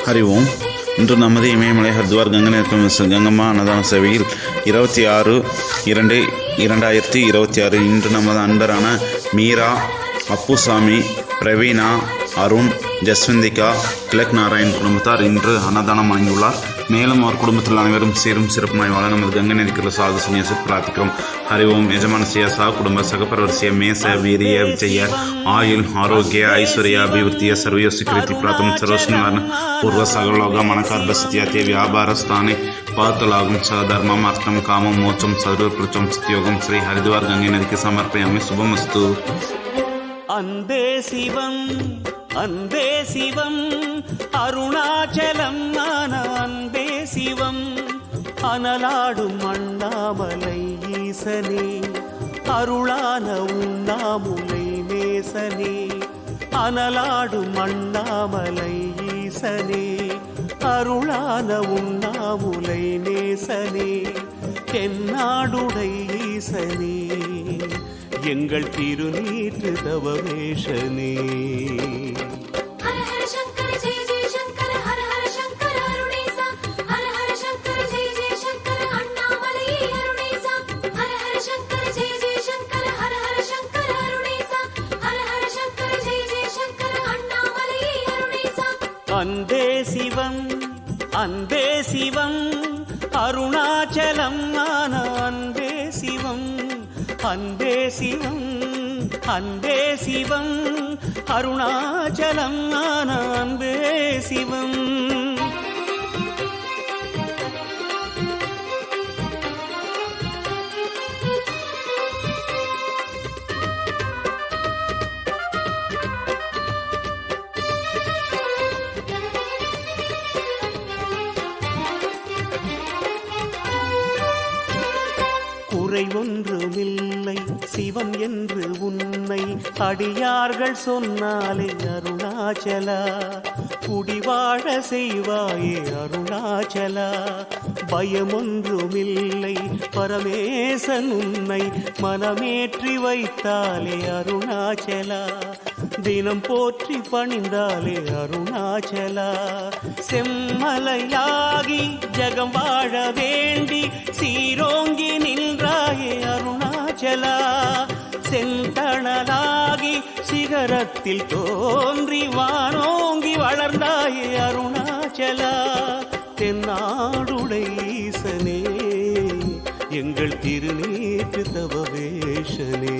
ஹரி ஓம். இன்று நமது இமயமலை ஹரித்வார் கங்கை கங்கம்மா அன்னதான சேவையில் 26/2/2026 இன்று நமது அன்பரான மீரா, அப்புசாமி, பிரவீனா, அருண், ஜஸ்வந்திகா, திலக் நாராயண் குடும்பத்தார் இன்று அன்னதானம் வழங்கியுள்ளார். மேலும் அவர் குடும்பத்தில் அனைவரும் சீரும் சிறப்புமாய் வாழ நமது கங்கை நதிக்குள்ள சாது சன்னியாசி பிரார்த்திக்கிறோம். ஹரி ஓம். ಯಜಮಾನಸ್ಯ ಸಹ ಕುಟುಂಬ ಸಹಪರವರ್ಸಿಯ ಮೇಸ ವೀರ್ಯ ವಿಜಯ ಆಯುಲ್ ಆರೋಗ್ಯ ಐಶ್ವರ್ಯ ಅಭಿವೃದ್ಧಿಯ ಸರ್ವಯೋ ಸ್ವೀಕೃತಿ ಪ್ರಾತಂ ಸರ್ವಸ್ನಿವಾರಣ ಪೂರ್ವ ಸಗಲೋಗ ಮಣಕಾರ್ಭಸ್ತ್ಯಾತಿ ವ್ಯಾಪಾರ ಸ್ಥಾನೆ ಪಾತಲಾಗಂ ಸಧರ್ಮಂ ಅರ್ಥಂ ಕಾಮಂ ಮೋಕ್ಷಂ ಸರ್ವಪೃಚಂ ಸತ್ಯೋಗಂ ಶ್ರೀ ಹರಿದ್ವಾರ್ ಗಂಗೆ ನದಿಗೆ ಸಮರ್ಪಯಾಮಿ. ಶುಭಮಸ್ತು. அன்பே சிவம் அன்பே சிவம் அருணாச்சலம் அன்பே சிவம் அனலாடும் அண்ணாமலை ஈசனே அருளான உண்ணாமுலை நேசனே அனலாடும் அண்ணாமலை ஈசனே அருளான உண்ணாமுலை நேசனே தென்னாடுடை ஈசனே எங்கள் திருநீற்று தவவேஷனே. அன்பே சிவம் அன்பே சிவம் அருணாச்சலம் அன்பே சிவம் அன்பே சிவம் அன்பே சிவம் அருணாச்சலம் அன்பே சிவம். குறை ஒன்றுமில்லை சிவம் என்று உன்னை அடியார்கள் சொன்னாலே அருணாச்சலா, குடிவாழ செய்வாயே அருணாச்சலா. பயமொன்றுமில்லை பரமேசன் உன்னை மனமேற்றி வைத்தாலே அருணாச்சலா, தினம் போற்றி பணிந்தாலே அருணாச்சலா. செம்மலையாகி ஜகம் வாழ வேண்டி சீரோங்கி நின்றாயே அருணாச்சலா, செந்தணலாகி சிகரத்தில் தோன்றி வானோங்கி வளர்ந்தாயே அருணாச்சலா. தென்னாடுடை ஈசனே எங்கள் திருநீற்று தவவேஷனே.